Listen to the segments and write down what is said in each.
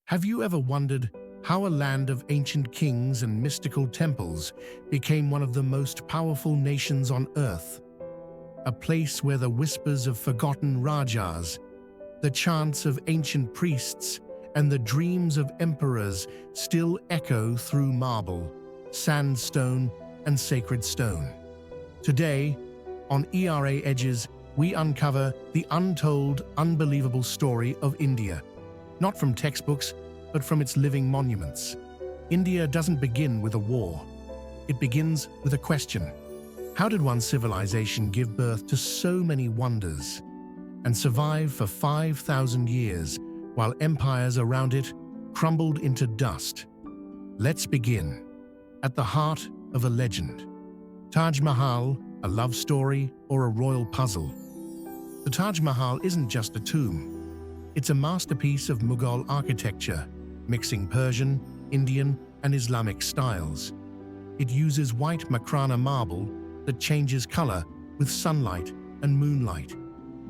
Have you ever wondered how a land of ancient kings and mystical temples became one of the most powerful nations on earth? A place where the whispers of forgotten rajas, the chants of ancient priests, and the dreams of emperors still echo through marble, sandstone, and sacred stone. Today, on ERA Edges, we uncover the untold, unbelievable story of India. Not from textbooks, but from its living monuments. India doesn't begin with a war. It begins with a question. How did one civilization give birth to so many wonders and survive for 5,000 years while empires around it crumbled into dust? Let's begin. At the heart of a legend. Taj Mahal, a love story or a royal puzzle? The Taj Mahal isn't just a tomb. It's a masterpiece of Mughal architecture, mixing Persian, Indian, and Islamic styles. It uses white Makrana marble that changes color with sunlight and moonlight.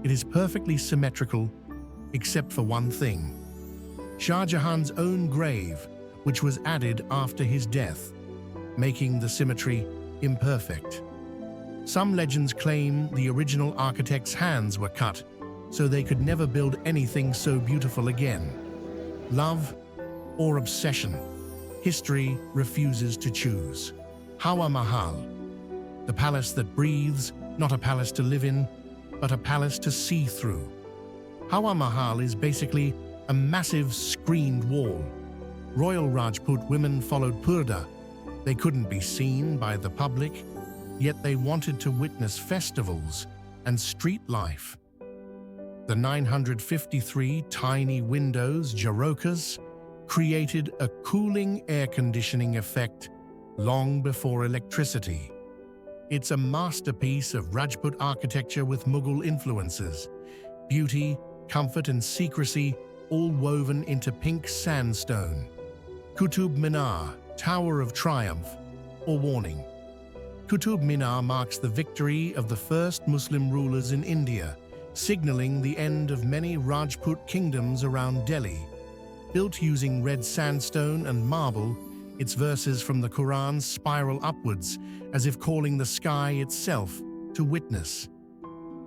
It is perfectly symmetrical, except for one thing: Shah Jahan's own grave, which was added after his death, making the symmetry imperfect. Some legends claim the original architect's hands were cut so they could never build anything so beautiful again. Love or obsession? History refuses to choose. Hawa Mahal, the palace that breathes, not a palace to live in, but a palace to see through. Hawa Mahal is basically a massive screened wall. Royal Rajput women followed purdah. They couldn't be seen by the public, yet they wanted to witness festivals and street life. The 953 tiny windows, jharokas, created a cooling air conditioning effect long before electricity. It's a masterpiece of Rajput architecture with Mughal influences. Beauty, comfort, and secrecy all woven into pink sandstone. Qutub Minar, Tower of Triumph, or warning. Qutub Minar marks the victory of the first Muslim rulers in India, signaling the end of many Rajput kingdoms around Delhi. Built using red sandstone and marble, its verses from the Quran spiral upwards, as if calling the sky itself to witness.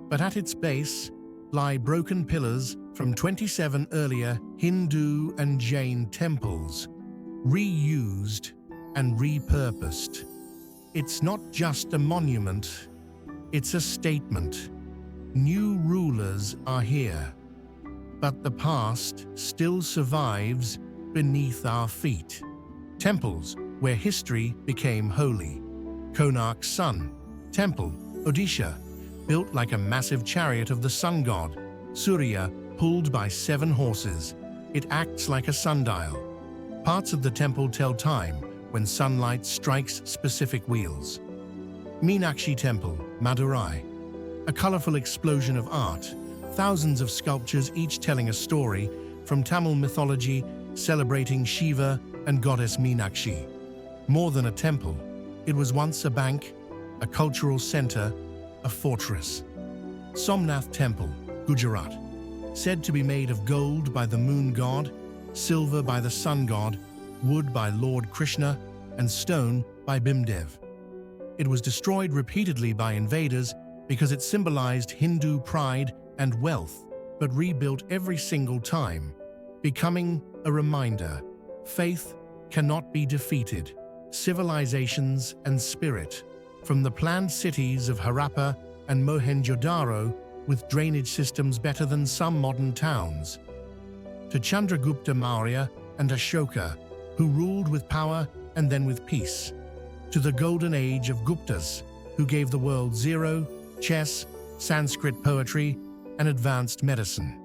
But at its base lie broken pillars from 27 earlier Hindu and Jain temples, reused and repurposed. It's not just a monument, it's a statement. New rulers are here, but the past still survives beneath our feet. Temples where history became holy. Konark's Sun Temple, Odisha, built like a massive chariot of the sun god, Surya, pulled by 7 horses. It acts like a sundial. Parts of the temple tell time when sunlight strikes specific wheels. Meenakshi Temple, Madurai, a colorful explosion of art, thousands of sculptures each telling a story, from Tamil mythology celebrating Shiva and goddess Meenakshi. More than a temple, it was once a bank, a cultural center, a fortress. Somnath Temple, Gujarat, said to be made of gold by the moon god, silver by the sun god, wood by Lord Krishna, and stone by Bhimdev. It was destroyed repeatedly by invaders because it symbolized Hindu pride and wealth, but rebuilt every single time, becoming a reminder: faith cannot be defeated. Civilizations and spirit, from the planned cities of Harappa and Mohenjo-daro with drainage systems better than some modern towns, to Chandragupta Maurya and Ashoka, who ruled with power and then with peace, to the golden age of Guptas, who gave the world zero, chess, Sanskrit poetry, and advanced medicine.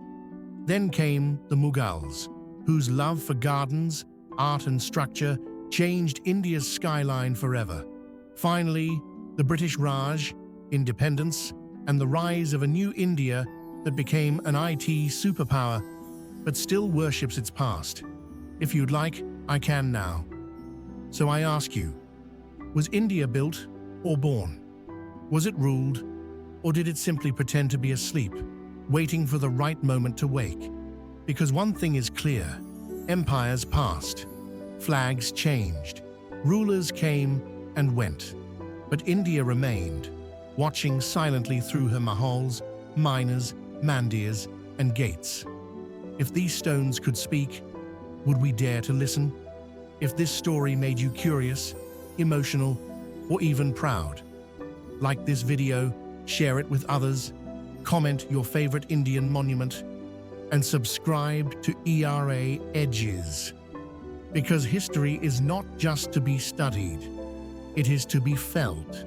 Then came the Mughals, whose love for gardens, art, and structure changed India's skyline forever. Finally, the British Raj, independence, and the rise of a new India that became an IT superpower, but still worships its past. If you'd like, I can now. So I ask you, was India built or born? Was it ruled, or did it simply pretend to be asleep, waiting for the right moment to wake? Because one thing is clear, Empires passed, flags changed, rulers came and went, but India remained, watching silently through her mahals, minars, mandirs, and gates. If these stones could speak, would we dare to listen? If this story made you curious, emotional, or even proud, like this video, share it with others, comment your favorite Indian monument, and subscribe to ERA Edges. Because history is not just to be studied, it is to be felt.